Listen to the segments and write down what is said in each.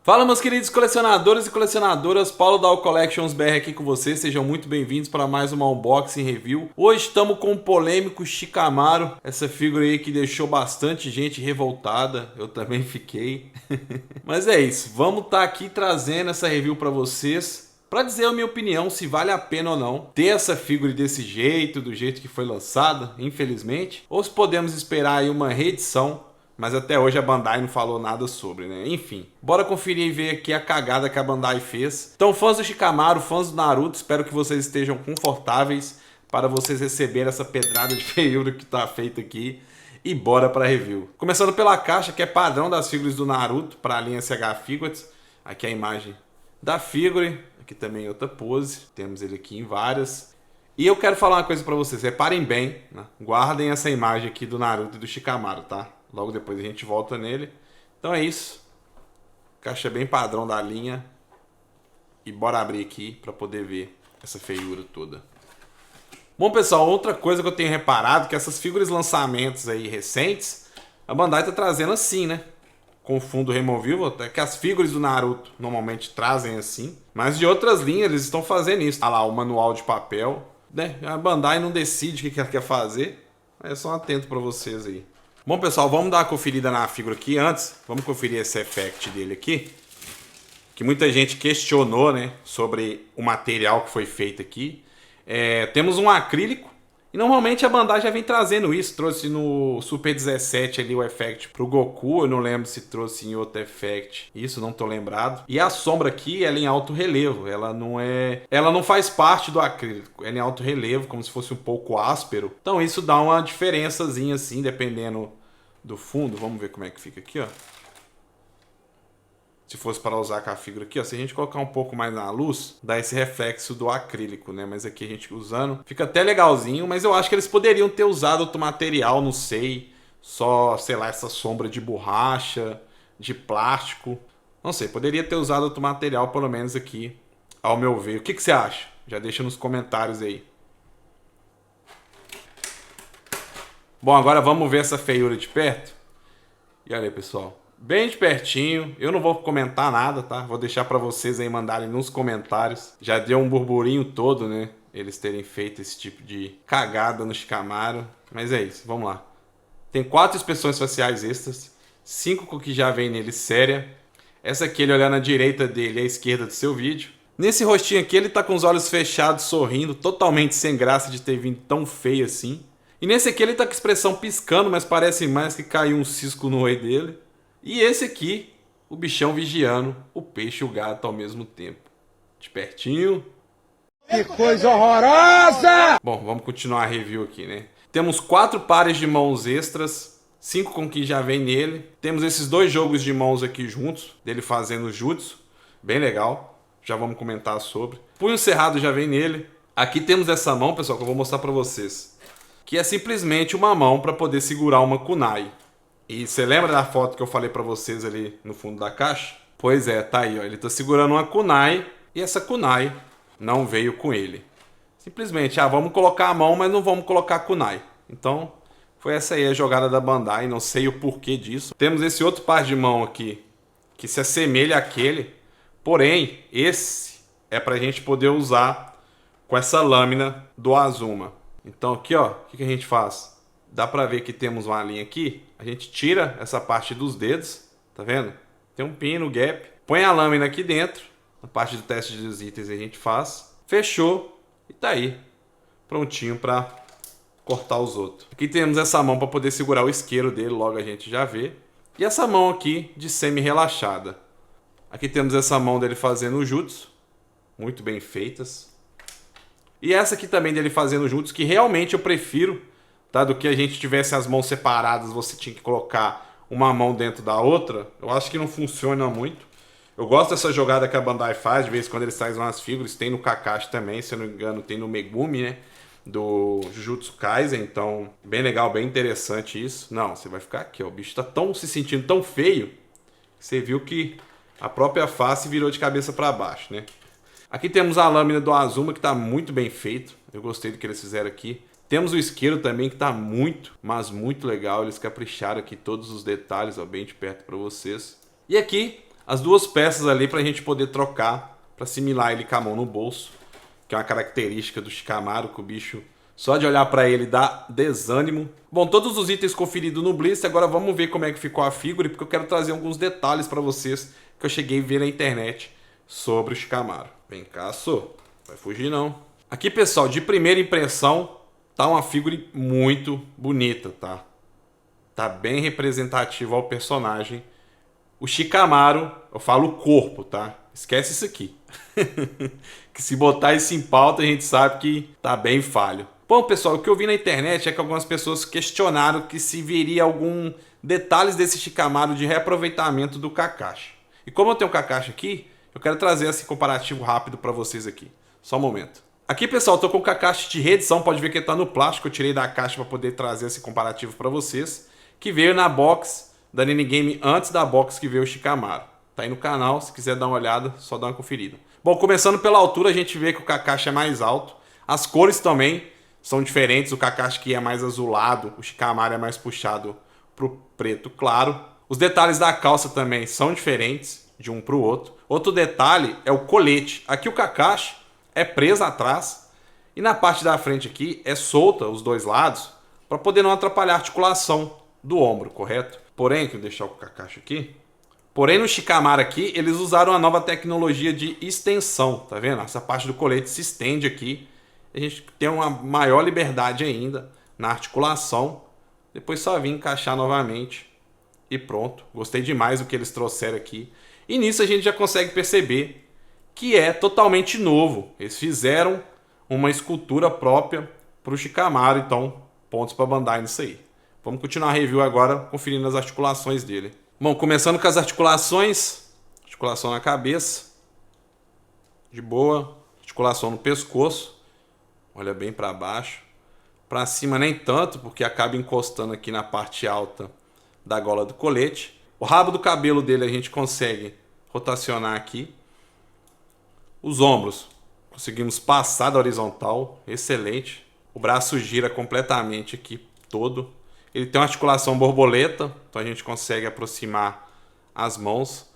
Fala, meus queridos colecionadores e colecionadoras, Paulo da Collections BR aqui com vocês, sejam muito bem-vindos para mais uma unboxing review. Hoje estamos com o polêmico Shikamaru, essa figura aí que deixou bastante gente revoltada, eu também fiquei. Mas é isso, vamos estar aqui trazendo essa review para vocês, para dizer a minha opinião se vale a pena ou não ter essa figura desse jeito, do jeito que foi lançada, infelizmente, ou se podemos esperar aí uma reedição. Mas até hoje a Bandai não falou nada sobre, né? Enfim, bora conferir e ver aqui a cagada que a Bandai fez. Então, fãs do Shikamaru, fãs do Naruto, espero que vocês estejam confortáveis para vocês receberem essa pedrada de feiura que tá feita aqui. E bora para review. Começando pela caixa, que é padrão das figuras do Naruto para a linha SH Figures. Aqui a imagem da figure, aqui também outra pose. Temos ele aqui em várias. E eu quero falar uma coisa para vocês, reparem bem, né? Guardem essa imagem aqui do Naruto e do Shikamaru, tá? Logo depois a gente volta nele. Então é isso. Caixa bem padrão da linha. E bora abrir aqui para poder ver essa feiura toda. Bom, pessoal, outra coisa que eu tenho reparado, que essas figuras lançamentos aí recentes, a Bandai tá trazendo assim, né? Com fundo removível, até que as figuras do Naruto normalmente trazem assim. Mas de outras linhas eles estão fazendo isso. Olha lá, o manual de papel, né? A Bandai não decide o que ela quer fazer. É só atento para vocês aí. Bom, pessoal, vamos dar uma conferida na figura aqui antes. Vamos conferir esse effect dele aqui. Que muita gente questionou, né, sobre o material que foi feito aqui. Temos um acrílico. E normalmente a Bandai já vem trazendo isso. Trouxe no Super 17 ali o effect pro Goku. Eu não lembro se trouxe em outro effect. Isso, não tô lembrado. E a sombra aqui, ela é em alto relevo. Ela não faz parte do acrílico. Ela é em alto relevo, como se fosse um pouco áspero. Então isso dá uma diferençazinha assim, dependendo do fundo. Vamos ver como é que fica aqui, ó. Se fosse para usar com a figura aqui, ó, se a gente colocar um pouco mais na luz, dá esse reflexo do acrílico, né? Mas aqui a gente usando, fica até legalzinho, mas eu acho que eles poderiam ter usado outro material, não sei. Só, sei lá, essa sombra de borracha, de plástico. Não sei, poderia ter usado outro material, pelo menos aqui, ao meu ver. O que você acha? Já deixa nos comentários aí. Bom, agora vamos ver essa feiura de perto. E olha aí, pessoal. Bem de pertinho, eu não vou comentar nada, tá? Vou deixar pra vocês aí mandarem nos comentários. Já deu um burburinho todo, né? Eles terem feito esse tipo de cagada no Shikamaru. Mas é isso, vamos lá. Tem 4 expressões faciais extras. 5 que já vem nele séria. Essa aqui ele olhar na direita dele e à esquerda do seu vídeo. Nesse rostinho aqui ele tá com os olhos fechados, sorrindo. Totalmente sem graça de ter vindo tão feio assim. E nesse aqui ele tá com a expressão piscando, mas parece mais que caiu um cisco no olho dele. E esse aqui, o bichão vigiando o peixe e o gato ao mesmo tempo. De pertinho. Que coisa horrorosa! Bom, vamos continuar a review aqui, né? Temos 4 pares de mãos extras. 5 com que já vem nele. Temos esses 2 jogos de mãos aqui juntos. Dele fazendo jutsu. Bem legal. Já vamos comentar sobre. Punho cerrado já vem nele. Aqui temos essa mão, pessoal, que eu vou mostrar pra vocês. Que é simplesmente uma mão para poder segurar uma kunai. E você lembra da foto que eu falei pra vocês ali no fundo da caixa? Pois é, tá aí, ó. Ele tá segurando uma kunai e essa kunai não veio com ele. Simplesmente, vamos colocar a mão, mas não vamos colocar a kunai. Então, foi essa aí a jogada da Bandai, não sei o porquê disso. Temos esse outro par de mão aqui, que se assemelha àquele. Porém, esse é pra gente poder usar com essa lâmina do Azuma. Então aqui, ó, o que a gente faz? Dá pra ver que temos uma linha aqui. A gente tira essa parte dos dedos, tá vendo? Tem um pino, gap. Põe a lâmina aqui dentro. Na parte do teste dos itens a gente faz. Fechou. E tá aí. Prontinho pra cortar os outros. Aqui temos essa mão pra poder segurar o isqueiro dele. Logo a gente já vê. E essa mão aqui de semi-relaxada. Aqui temos essa mão dele fazendo o jutsu. Muito bem feitas. E essa aqui também dele fazendo jutsu, que realmente eu prefiro. Tá, do que a gente tivesse as mãos separadas, você tinha que colocar uma mão dentro da outra. Eu acho que não funciona muito. Eu gosto dessa jogada que a Bandai faz, de vez em quando eles trazem umas figuras. Tem no Kakashi também, se eu não me engano, tem no Megumi, né? Do Jujutsu Kaisen, então bem legal, bem interessante isso. Não, você vai ficar aqui, ó. O bicho tá se sentindo tão feio, que você viu que a própria face virou de cabeça para baixo, né? Aqui temos a lâmina do Azuma, que tá muito bem feito. Eu gostei do que eles fizeram aqui. Temos o isqueiro também, que tá muito, mas muito legal. Eles capricharam aqui todos os detalhes, ó, bem de perto para vocês. E aqui, as duas peças ali pra gente poder trocar, pra assimilar ele com a mão no bolso, que é uma característica do Shikamaru, que o bicho, só de olhar pra ele dá desânimo. Bom, todos os itens conferidos no blister, agora vamos ver como é que ficou a figura, porque eu quero trazer alguns detalhes pra vocês que eu cheguei a ver na internet sobre o Shikamaru. Vem cá, só. Vai fugir não. Aqui, pessoal, de primeira impressão, tá uma figura muito bonita, tá? Tá bem representativo ao personagem. O Shikamaru, eu falo o corpo, tá? Esquece isso aqui. Que se botar isso em pauta, a gente sabe que tá bem falho. Bom, pessoal, o que eu vi na internet é que algumas pessoas questionaram que se viria algum detalhes desse Shikamaru de reaproveitamento do Kakashi. E como eu tenho o Kakashi aqui, eu quero trazer esse comparativo rápido para vocês aqui. Só um momento. Aqui, pessoal, eu tô com o Kakashi de reedição, pode ver que ele tá no plástico, eu tirei da caixa para poder trazer esse comparativo para vocês, que veio na box da Nenegame antes da box que veio o Shikamaru. Tá aí no canal, se quiser dar uma olhada, só dá uma conferida. Bom, começando pela altura, a gente vê que o Kakashi é mais alto. As cores também são diferentes, o Kakashi aqui é mais azulado, o Shikamaru é mais puxado pro preto claro. Os detalhes da calça também são diferentes de um pro outro. Outro detalhe é o colete. Aqui o Kakashi é preso atrás e na parte da frente aqui é solta os dois lados para poder não atrapalhar a articulação do ombro, correto? Porém, deixa eu deixar o Kakashi aqui. Porém, no Shikamaru aqui, eles usaram uma nova tecnologia de extensão, tá vendo? Essa parte do colete se estende aqui. A gente tem uma maior liberdade ainda na articulação. Depois só vir encaixar novamente e pronto. Gostei demais do que eles trouxeram aqui. E nisso a gente já consegue perceber que é totalmente novo. Eles fizeram uma escultura própria para o Shikamaru, então pontos para Bandai nisso aí. Vamos continuar a review agora, conferindo as articulações dele. Bom, começando com as articulações. Articulação na cabeça. De boa. Articulação no pescoço. Olha bem para baixo. Para cima nem tanto, porque acaba encostando aqui na parte alta da gola do colete. O rabo do cabelo dele a gente consegue rotacionar aqui. Os ombros. Conseguimos passar da horizontal. Excelente. O braço gira completamente aqui todo. Ele tem uma articulação borboleta, então a gente consegue aproximar as mãos.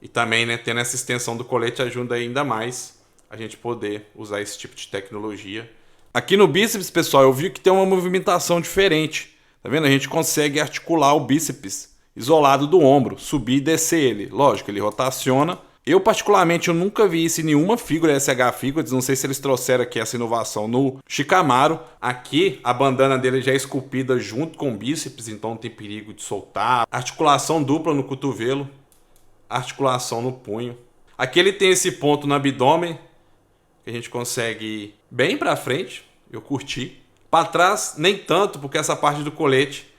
E também, né, tendo essa extensão do colete ajuda ainda mais a gente poder usar esse tipo de tecnologia. Aqui no bíceps, pessoal, eu vi que tem uma movimentação diferente. Tá vendo? A gente consegue articular o bíceps isolado do ombro, subir e descer ele. Lógico, ele rotaciona. Eu, particularmente, eu nunca vi isso em nenhuma figura SH Figures. Não sei se eles trouxeram aqui essa inovação no Shikamaru. Aqui, a bandana dele já é esculpida junto com o bíceps, então não tem perigo de soltar. Articulação dupla no cotovelo. Articulação no punho. Aqui ele tem esse ponto no abdômen, que a gente consegue ir bem pra frente. Eu curti. Para trás, nem tanto, porque essa parte do colete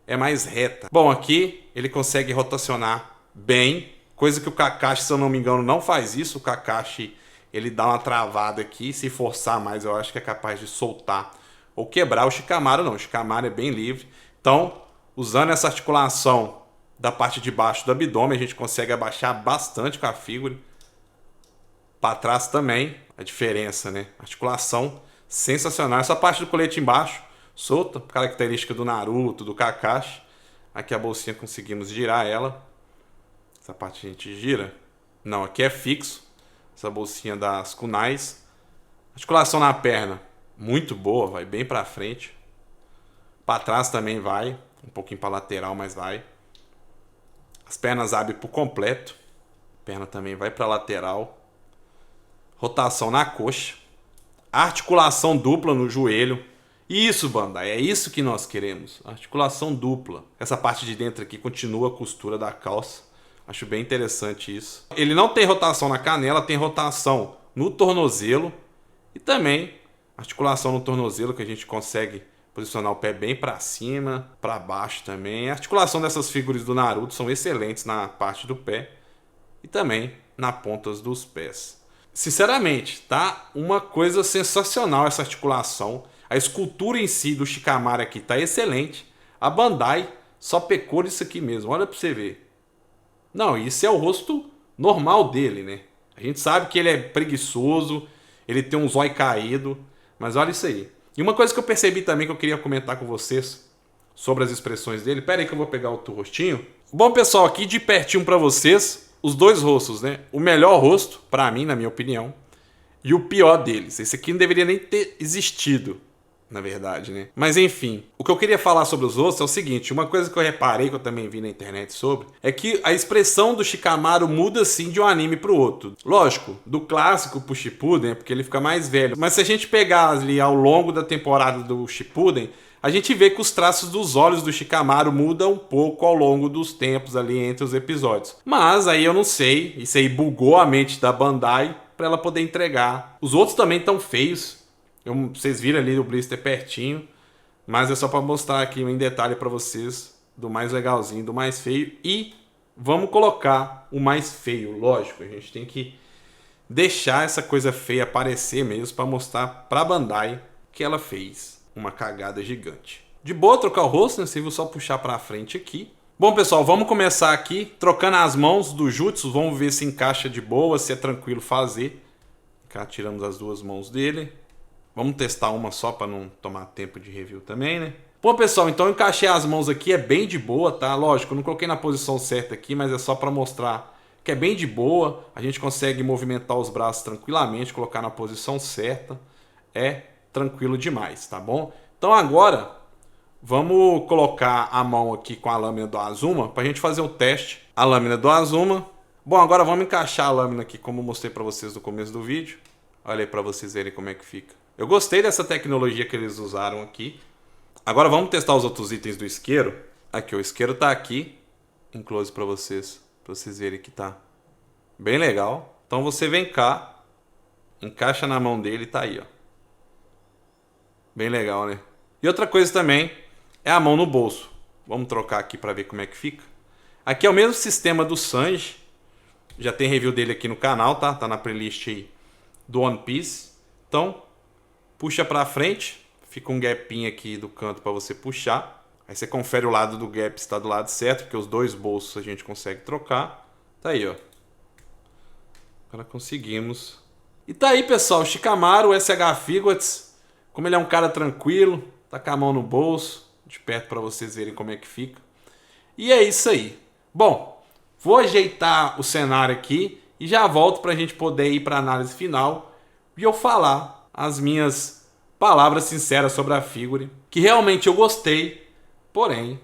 é mais reta. Bom, aqui ele consegue rotacionar bem. Coisa que o Kakashi, se eu não me engano, não faz isso. O Kakashi, ele dá uma travada aqui. Se forçar mais, eu acho que é capaz de soltar ou quebrar. O Shikamaru não. O Shikamaru é bem livre. Então, usando essa articulação da parte de baixo do abdômen, a gente consegue abaixar bastante com a figura. Para trás também, a diferença, né? Articulação sensacional. Essa parte do colete embaixo, solta. Característica do Naruto, do Kakashi. Aqui a bolsinha conseguimos girar ela. Essa parte a gente gira. Não, aqui é fixo. Essa bolsinha das kunais. Articulação na perna, muito boa, vai bem pra frente. Para trás também vai. Um pouquinho pra lateral, mas vai. As pernas abrem por completo. A perna também vai pra lateral. Rotação na coxa. Articulação dupla no joelho. Isso, Bandai, é isso que nós queremos. Articulação dupla. Essa parte de dentro aqui continua a costura da calça. Acho bem interessante isso. Ele não tem rotação na canela, tem rotação no tornozelo. E também articulação no tornozelo, que a gente consegue posicionar o pé bem para cima, para baixo também. A articulação dessas figuras do Naruto são excelentes na parte do pé. E também nas pontas dos pés. Sinceramente, tá uma coisa sensacional essa articulação. A escultura em si do Shikamaru aqui tá excelente. A Bandai só pecou nisso aqui mesmo, olha para você ver. Não, isso é o rosto normal dele, né? A gente sabe que ele é preguiçoso, ele tem um zóio caído, mas olha isso aí. E uma coisa que eu percebi também que eu queria comentar com vocês sobre as expressões dele. Pera aí que eu vou pegar outro rostinho. Bom, pessoal, aqui de pertinho para vocês, os dois rostos, né? O melhor rosto, pra mim, na minha opinião, e o pior deles. Esse aqui não deveria nem ter existido, na verdade, né? Mas enfim, o que eu queria falar sobre os rostos é o seguinte, uma coisa que eu reparei, que eu também vi na internet sobre, é que a expressão do Shikamaru muda sim de um anime pro outro. Lógico, do clássico pro Shippuden, porque ele fica mais velho. Mas se a gente pegar ali ao longo da temporada do Shippuden, a gente vê que os traços dos olhos do Shikamaru mudam um pouco ao longo dos tempos ali entre os episódios. Mas aí eu não sei, isso aí bugou a mente da Bandai pra ela poder entregar. Os outros também estão feios. Vocês viram ali o blister pertinho, mas é só para mostrar aqui em detalhe para vocês do mais legalzinho, do mais feio. E vamos colocar o mais feio, lógico. A gente tem que deixar essa coisa feia aparecer mesmo para mostrar para Bandai que ela fez uma cagada gigante. De boa trocar o rosto, né? Você viu só puxar para frente aqui. Bom, pessoal, vamos começar aqui trocando as mãos do Jutsu. Vamos ver se encaixa de boa, se é tranquilo fazer. Cá tiramos as duas mãos dele. Vamos testar uma só para não tomar tempo de review também, né? Bom, pessoal, então eu encaixei as mãos aqui, é bem de boa, tá? Lógico, eu não coloquei na posição certa aqui, mas é só para mostrar que é bem de boa. A gente consegue movimentar os braços tranquilamente, colocar na posição certa. É tranquilo demais, tá bom? Então agora, vamos colocar a mão aqui com a lâmina do Azuma para a gente fazer o teste. A lâmina do Azuma. Bom, agora vamos encaixar a lâmina aqui, como eu mostrei para vocês no começo do vídeo. Olha aí para vocês verem como é que fica. Eu gostei dessa tecnologia que eles usaram aqui. Agora vamos testar os outros itens do isqueiro. Aqui, o isqueiro tá aqui. Em close pra vocês verem que tá bem legal. Então você vem cá, encaixa na mão dele e tá aí, ó. Bem legal, né? E outra coisa também é a mão no bolso. Vamos trocar aqui pra ver como é que fica. Aqui é o mesmo sistema do Sanji. Já tem review dele aqui no canal, tá? Tá na playlist aí do One Piece. Então, puxa pra frente, fica um gapinho aqui do canto para você puxar. Aí você confere o lado do gap se está do lado certo, porque os dois bolsos a gente consegue trocar. Tá aí, ó. Agora conseguimos. E tá aí, pessoal, o Shikamaru, o SH Figures. Como ele é um cara tranquilo, tá com a mão no bolso, de perto para vocês verem como é que fica. E é isso aí. Bom, vou ajeitar o cenário aqui e já volto pra gente poder ir pra análise final e eu falar as minhas palavras sinceras sobre a figure, que realmente eu gostei, porém,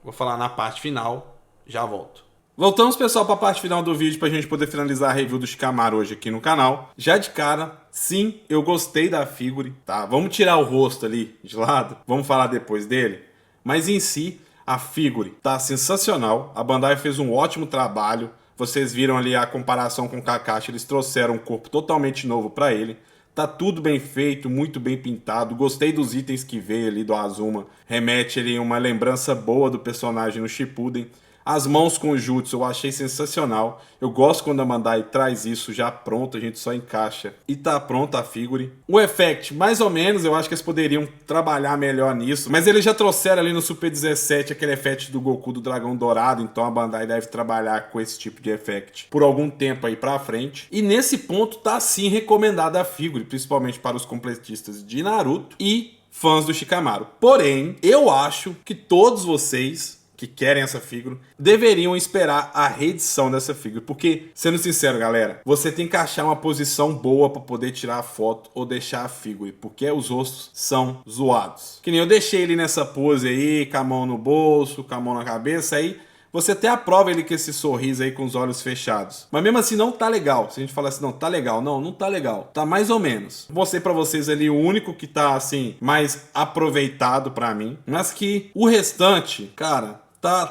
vou falar na parte final, já volto. Voltamos, pessoal, para a parte final do vídeo para a gente poder finalizar a review do Shikamaru hoje aqui no canal. Já de cara, sim, eu gostei da figure, tá? Vamos tirar o rosto ali de lado, vamos falar depois dele, mas em si, a figure tá sensacional, a Bandai fez um ótimo trabalho, vocês viram ali a comparação com o Kakashi, eles trouxeram um corpo totalmente novo para ele. Tá tudo bem feito, muito bem pintado. Gostei dos itens que veio ali do Azuma. Remete ali uma lembrança boa do personagem no Shippuden. As mãos com o Jutsu eu achei sensacional. Eu gosto quando a Bandai traz isso já pronto, a gente só encaixa e tá pronta a figure. O effect, mais ou menos, eu acho que eles poderiam trabalhar melhor nisso. Mas eles já trouxeram ali no Super 17 aquele effect do Goku do Dragão Dourado, então a Bandai deve trabalhar com esse tipo de effect por algum tempo aí pra frente. E nesse ponto tá sim recomendada a figure, principalmente para os completistas de Naruto e fãs do Shikamaru. Porém, eu acho que todos vocês que querem essa figura deveriam esperar a reedição dessa figura, porque, sendo sincero, galera, você tem que achar uma posição boa para poder tirar a foto ou deixar a figura, porque os rostos são zoados. Que nem eu deixei ele nessa pose aí, com a mão no bolso, com a mão na cabeça, aí você até aprova ele com esse sorriso aí com os olhos fechados. Mas mesmo assim não tá legal. Se a gente falar assim, não, tá legal. Não, não tá legal. Tá mais ou menos. Vou mostrar pra vocês ali o único que tá, assim, mais aproveitado pra mim. Mas que o restante, cara,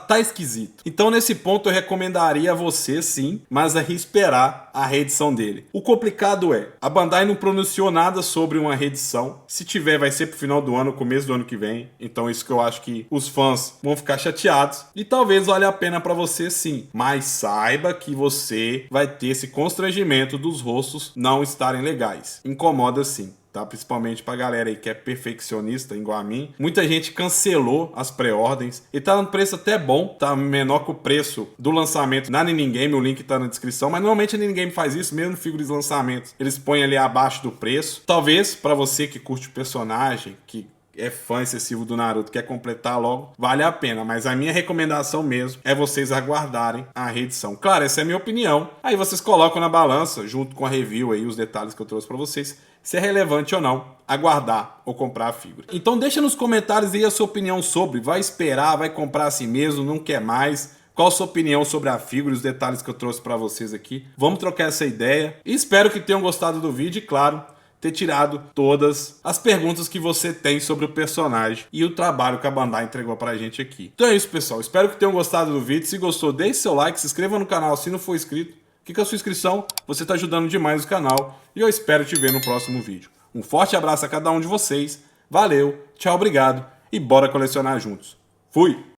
tá esquisito. Então nesse ponto eu recomendaria a você sim, mas aí esperar a reedição dele. O complicado é, a Bandai não pronunciou nada sobre uma reedição. Se tiver, vai ser pro final do ano, começo do ano que vem. Então isso que eu acho que os fãs vão ficar chateados. E talvez valha a pena pra você sim. Mas saiba que você vai ter esse constrangimento dos rostos não estarem legais. Incomoda sim. Tá? Principalmente pra galera aí que é perfeccionista, igual a mim. Muita gente cancelou as pré-ordens. E tá no preço até bom, tá menor que o preço do lançamento na Niningame, o link tá na descrição. Mas normalmente a Niningame faz isso, mesmo figuras de lançamento. Eles põem ali abaixo do preço. Talvez pra você que curte o personagem, que é fã excessivo do Naruto, quer completar logo, vale a pena. Mas a minha recomendação mesmo é vocês aguardarem a reedição. Claro, essa é a minha opinião. Aí vocês colocam na balança, junto com a review aí, os detalhes que eu trouxe pra vocês, se é relevante ou não aguardar ou comprar a figura. Então deixa nos comentários aí a sua opinião sobre, vai esperar, vai comprar assim mesmo, não quer mais? Qual a sua opinião sobre a figura e os detalhes que eu trouxe pra vocês aqui? Vamos trocar essa ideia. E espero que tenham gostado do vídeo e, claro, ter tirado todas as perguntas que você tem sobre o personagem e o trabalho que a Bandai entregou pra gente aqui. Então é isso, pessoal. Espero que tenham gostado do vídeo. Se gostou, deixe seu like, se inscreva no canal se não for inscrito. Que com a sua inscrição você está ajudando demais o canal e eu espero te ver no próximo vídeo. Um forte abraço a cada um de vocês. Valeu, tchau, obrigado e bora colecionar juntos. Fui!